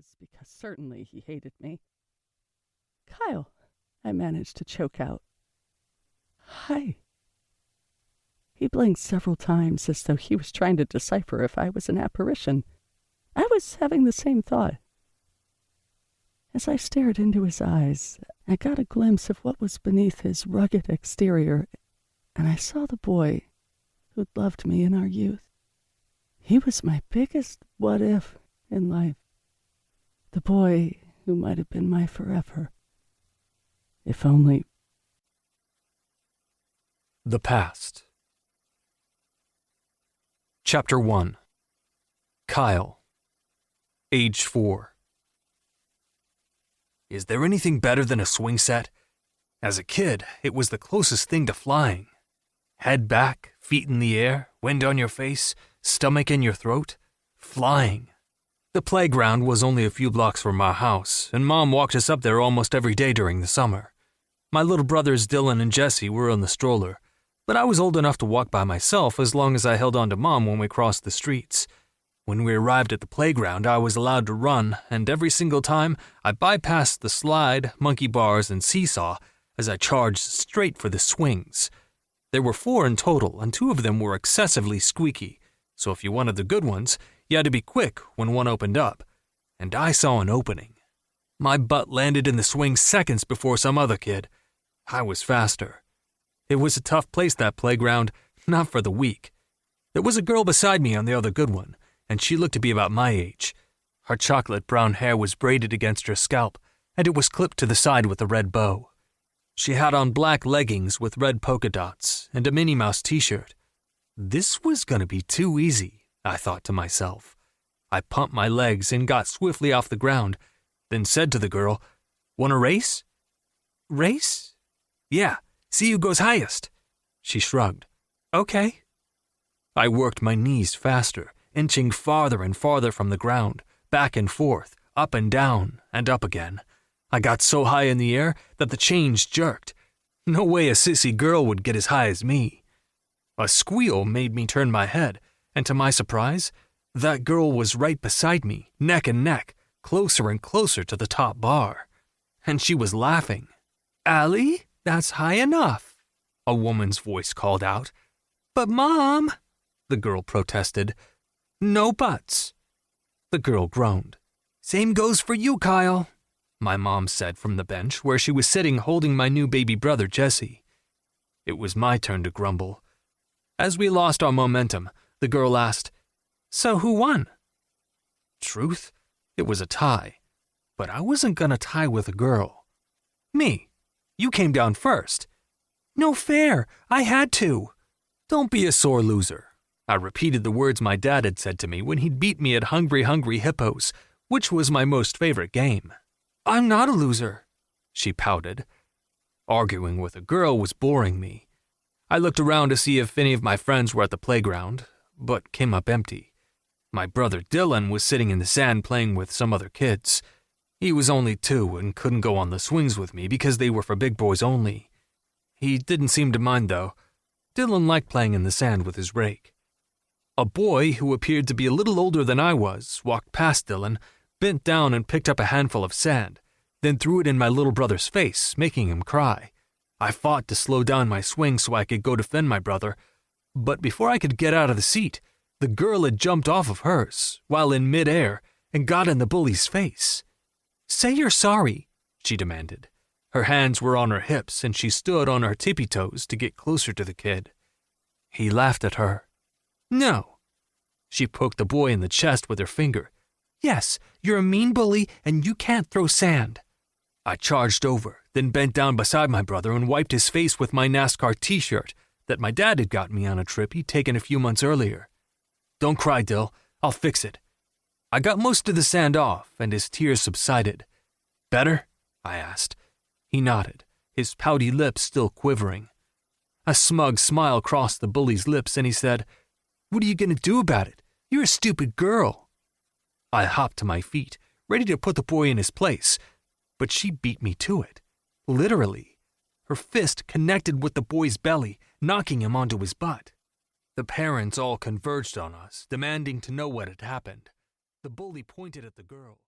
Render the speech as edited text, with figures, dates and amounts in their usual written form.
was, because certainly he hated me. "Kyle," I managed to choke out. "Hi." He blinked several times as though he was trying to decipher if I was an apparition. I was having the same thought. As I stared into his eyes, I got a glimpse of what was beneath his rugged exterior, and I saw the boy who'd loved me in our youth. He was my biggest what-if in life. The boy who might have been my forever. If only... The Past. Chapter 1. Kyle. Age 4. Is there anything better than a swing set? As a kid, it was the closest thing to flying. Head back, feet in the air, wind on your face, stomach in your throat. Flying. The playground was only a few blocks from our house, and Mom walked us up there almost every day during the summer. My little brothers Dylan and Jesse were in the stroller, but I was old enough to walk by myself as long as I held on to Mom when we crossed the streets. When we arrived at the playground, I was allowed to run, and every single time, I bypassed the slide, monkey bars, and seesaw as I charged straight for the swings. There were 4 in total, and 2 of them were excessively squeaky, so if you wanted the good ones, you had to be quick when one opened up. And I saw an opening. My butt landed in the swing seconds before some other kid. I was faster. It was a tough place, that playground, not for the weak. There was a girl beside me on the other good one, and she looked to be about my age. Her chocolate brown hair was braided against her scalp, and it was clipped to the side with a red bow. She had on black leggings with red polka dots and a Minnie Mouse t-shirt. This was gonna be too easy, I thought to myself. I pumped my legs and got swiftly off the ground, then said to the girl, "Want a race?" "Race?" "Yeah, see who goes highest." She shrugged. "Okay." I worked my knees faster, inching farther and farther from the ground, back and forth, up and down, and up again. I got so high in the air that the chains jerked. No way a sissy girl would get as high as me. A squeal made me turn my head, and to my surprise, that girl was right beside me, neck and neck, closer and closer to the top bar. And she was laughing. "Allie, that's high enough," a woman's voice called out. "But Mom," the girl protested. "No buts." The girl groaned. "Same goes for you, Kyle," my mom said from the bench where she was sitting holding my new baby brother, Jesse. It was my turn to grumble. As we lost our momentum, the girl asked, "So who won?" Truth, it was a tie, but I wasn't gonna tie with a girl. "Me. You came down first." "No fair. I had to." "Don't be a sore loser." I repeated the words my dad had said to me when he'd beat me at Hungry Hungry Hippos, which was my most favorite game. "I'm not a loser," she pouted. Arguing with a girl was boring me. I looked around to see if any of my friends were at the playground, but came up empty. My brother Dylan was sitting in the sand playing with some other kids. He was only 2 and couldn't go on the swings with me because they were for big boys only. He didn't seem to mind, though. Dylan liked playing in the sand with his rake. A boy who appeared to be a little older than I was walked past Dylan, bent down and picked up a handful of sand, then threw it in my little brother's face, making him cry. I fought to slow down my swing so I could go defend my brother, but before I could get out of the seat, the girl had jumped off of hers, while in midair, and got in the bully's face. "Say you're sorry," she demanded. Her hands were on her hips, and she stood on her tippy toes to get closer to the kid. He laughed at her. "No." She poked the boy in the chest with her finger. "Yes, you're a mean bully, and you can't throw sand." I charged over, then bent down beside my brother and wiped his face with my NASCAR t-shirt that my dad had gotten me on a trip he'd taken a few months earlier. "Don't cry, Dill. I'll fix it." I got most of the sand off, and his tears subsided. "Better?" I asked. He nodded, his pouty lips still quivering. A smug smile crossed the bully's lips, and he said, "What are you going to do about it? You're a stupid girl." I hopped to my feet, ready to put the boy in his place, but she beat me to it, literally. Her fist connected with the boy's belly, knocking him onto his butt. The parents all converged on us, demanding to know what had happened. The bully pointed at the girl.